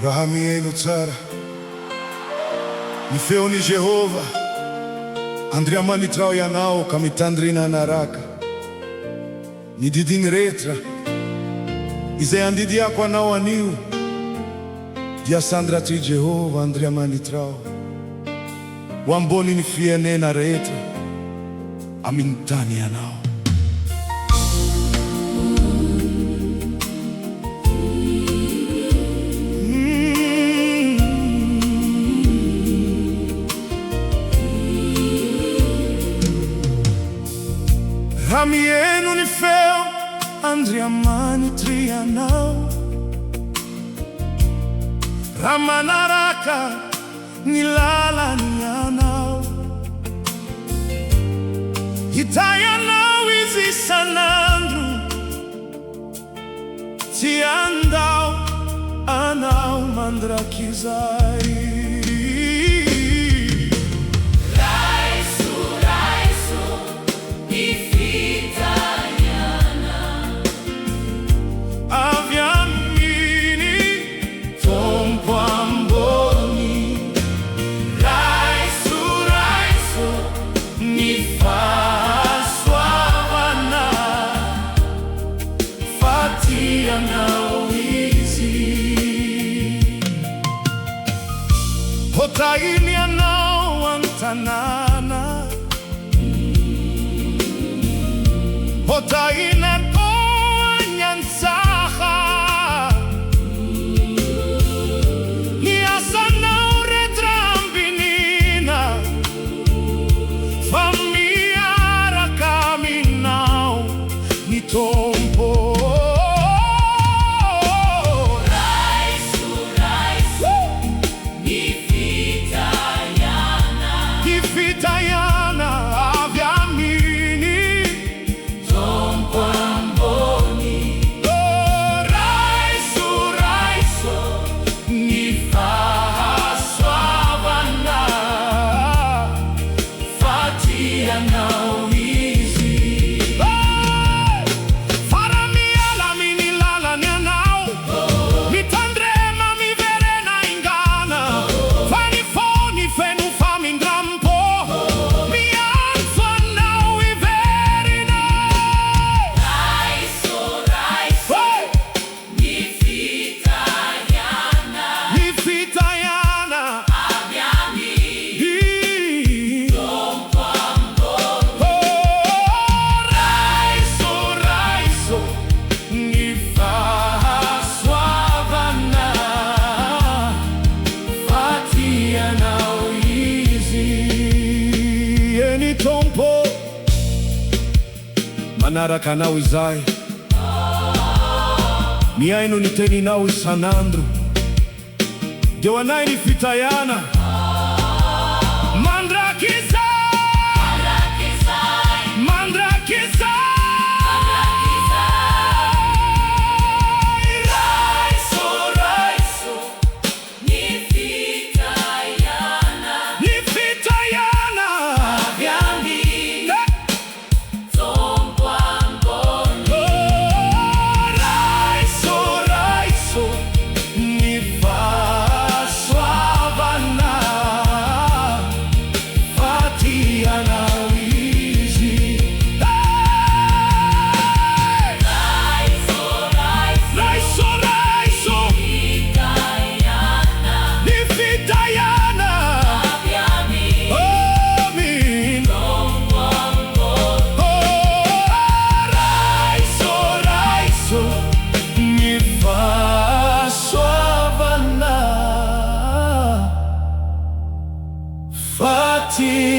Raha, mihaino, tsara, ny feon'i Jehovah Andriamanitrao ianao ka mitandrina hanaraka, ny didiny rehetra izay andidiako anao anio, dia hasandratr'i Jehovah Andriamanitrao ho ambonin'ny firenena rehetra amin'ny tany anao. Raha mihaino ny feon'Andriamanitra ianao, raha manaraka ny lalany anao, Hitahy anao izy isan'andro, tsy handao anao mandrakizay. Hitahy anao an-tanàna, Hitahy an-tsaha, ny asanao rehetra ambinina, fa miaraka aminao ny tompo. Fitahiana, amin'ny, ambony, Raiso, ny fahasoavana, fatianao izy. Fara miala amin'ny lalany anao, mitandrina miverena ingana, fa ny feon'i feno famindram-po. Manaraka anao izay, mihaino ny teninao isan'andro, dia ho anay ny fitahiana, mandrakizay. Fatiana.